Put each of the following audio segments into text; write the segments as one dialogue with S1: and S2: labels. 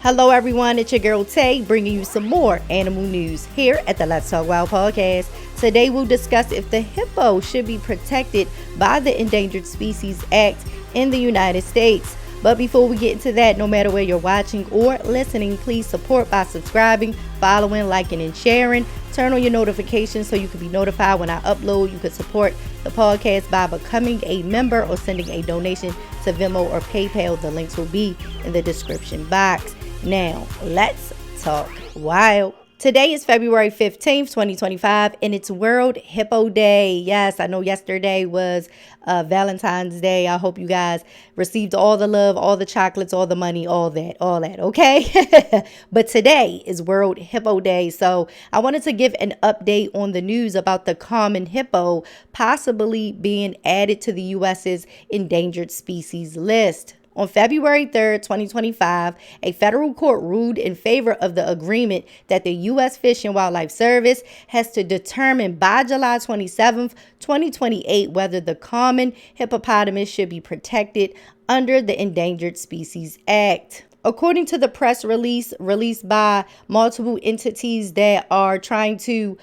S1: Hello everyone, it's your girl Tay bringing you some more animal news here at the Let's Talk Wild podcast. Today we'll discuss if the hippo should be protected by the Endangered Species Act in the United States. But before we get into that, no matter where you're watching or listening, please support by subscribing, following, liking, and sharing. Turn on your notifications so you can be notified when I upload. You can support the podcast by becoming a member or sending a donation to Venmo or PayPal. The links will be in the description box. Now, let's talk wild. Today is February 15th, 2025, and it's World Hippo Day. Yes, I know yesterday was Valentine's Day. I hope you guys received all the love, all the chocolates, all the money, all that, okay? But today is World Hippo Day, so I wanted to give an update on the news about the common hippo possibly being added to the U.S.'s Endangered Species List. On February 3rd, 2025, a federal court ruled in favor of the agreement that the U.S. Fish and Wildlife Service has to determine by July 27th, 2028, whether the common hippopotamus should be protected under the Endangered Species Act. According to the press release released by multiple entities that are trying to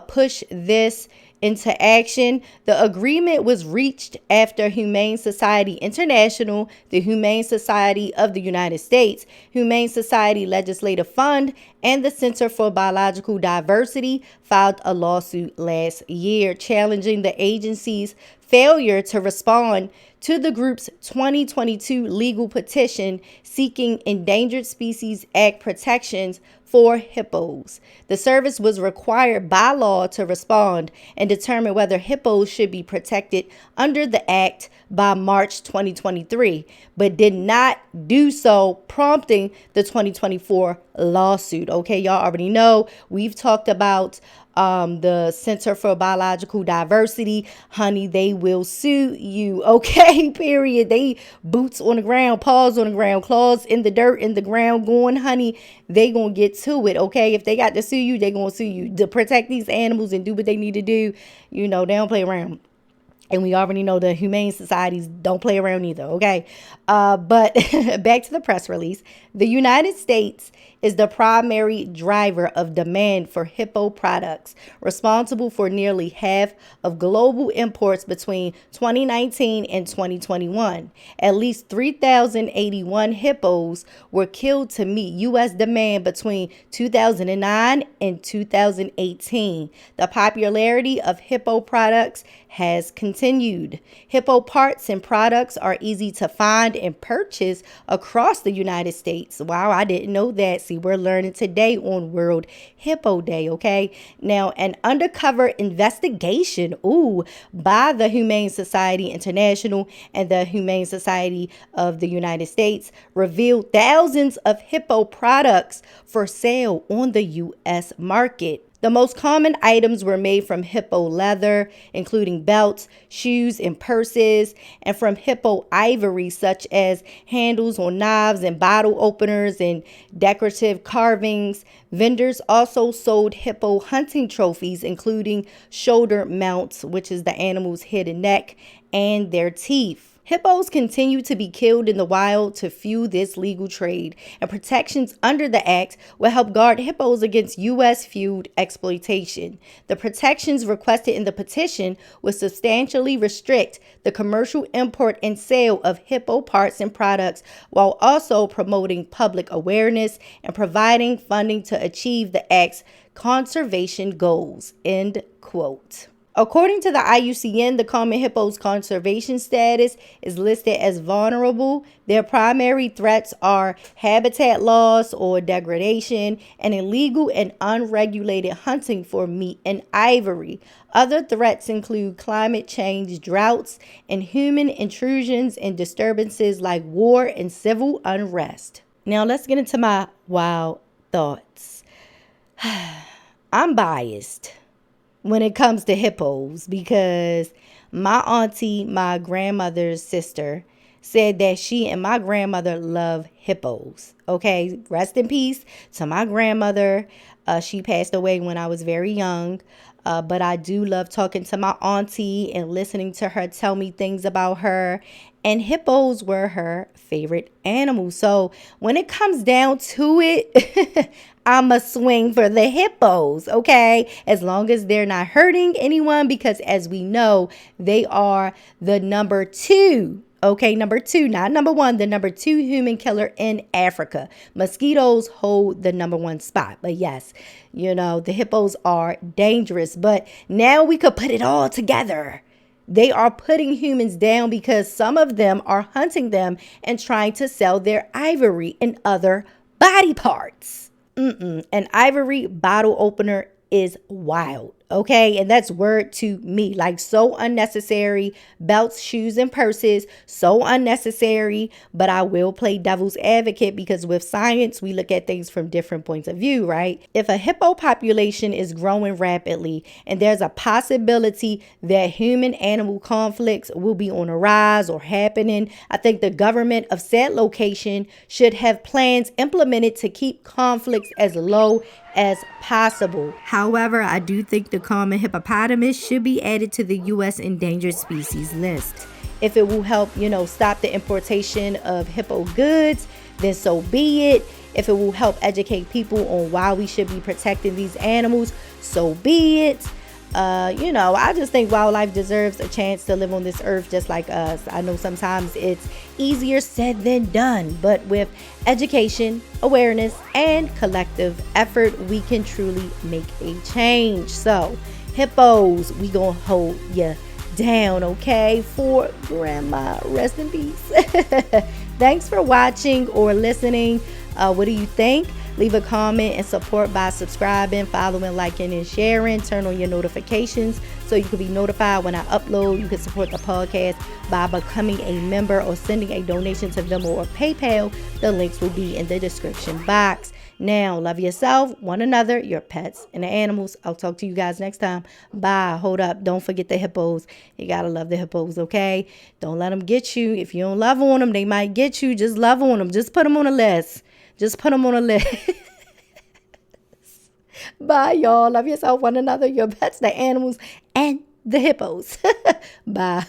S1: push this into action, the agreement was reached after Humane Society International, the Humane Society of the United States, Humane Society Legislative Fund, and the Center for Biological Diversity filed a lawsuit last year challenging the agency's failure to respond to the group's 2022 legal petition seeking Endangered Species Act protections for hippos. The service was required by law to respond and determine whether hippos should be protected under the act by March 2023, but did not do so, prompting the 2024 lawsuit. Okay, y'all already know we've talked about the Center for Biological Diversity. Honey, they will sue you. Okay, period. They boots on the ground, paws on the ground, claws in the dirt, in the ground going, honey, they gonna get to it. Okay, if they got to sue you, they gonna sue you to protect these animals and do what they need to do. You know, they don't play around. And we already know the humane societies don't play around either, okay? But back to the press release. The United States is the primary driver of demand for hippo products, responsible for nearly half of global imports between 2019 and 2021. At least 3,081 hippos were killed to meet U.S. demand between 2009 and 2018. The popularity of hippo products has continued. Hippo parts and products are easy to find and purchase across the United States. Wow, I didn't know that. See, we're learning today on World Hippo Day, okay? Now, an undercover investigation, by the Humane Society International and the Humane Society of the United States revealed thousands of hippo products for sale on the U.S. market. The most common items were made from hippo leather, including belts, shoes, and purses, and from hippo ivory, such as handles on knives and bottle openers and decorative carvings. Vendors also sold hippo hunting trophies, including shoulder mounts, which is the animal's head and neck, and their teeth. Hippos continue to be killed in the wild to fuel this legal trade, and protections under the act will help guard hippos against U.S.-fueled exploitation. The protections requested in the petition will substantially restrict the commercial import and sale of hippo parts and products, while also promoting public awareness and providing funding to achieve the act's conservation goals. End quote. According to the IUCN, the common hippo's conservation status is listed as vulnerable. Their primary threats are habitat loss or degradation and illegal and unregulated hunting for meat and ivory. Other threats include climate change, droughts, and human intrusions and disturbances like war and civil unrest. Now let's get into my wild thoughts. I'm biased when it comes to hippos because my auntie, my grandmother's sister, said that she and my grandmother love hippos. Okay, rest in peace to my grandmother. She passed away when I was very young. But I do love talking to my auntie and listening to her tell me things about her. And hippos were her favorite animal. So when it comes down to it, I'ma swing for the hippos, okay? As long as they're not hurting anyone, because as we know, they are the number two. Okay, number two, not number one, the number two human killer in Africa. Mosquitoes hold the number one spot. But yes, you know, the hippos are dangerous. But now we could put it all together. They are putting humans down because some of them are hunting them and trying to sell their ivory and other body parts. An ivory bottle opener is wild. Okay, and that's word to me. Like, so unnecessary. Belts, shoes, and purses, so unnecessary. But I will play devil's advocate because with science, we look at things from different points of view, right? If a hippo population is growing rapidly and there's a possibility that human animal conflicts will be on a rise or happening, I think the government of said location should have plans implemented to keep conflicts as low as possible. However, I do think the common hippopotamus should be added to the U.S. Endangered Species List. If it will help, stop the importation of hippo goods, then so be it. If it will help educate people on why we should be protecting these animals, so be it. I just think wildlife deserves a chance to live on this earth just like us. I know sometimes it's easier said than done, but with education, awareness, and collective effort, we can truly make a change. So, hippos, we gonna hold ya down, okay? For grandma, rest in peace. Thanks for watching or listening. What do you think? Leave a comment and support by subscribing, following, liking, and sharing. Turn on your notifications so you can be notified when I upload. You can support the podcast by becoming a member or sending a donation to Venmo or PayPal. The links will be in the description box. Now, love yourself, one another, your pets, and the animals. I'll talk to you guys next time. Bye. Hold up. Don't forget the hippos. You gotta love the hippos, okay? Don't let them get you. If you don't love on them, they might get you. Just love on them. Just put them on a list. Just put them on a list. Bye, y'all. Love yourself, one another, your pets, the animals, and the hippos. Bye.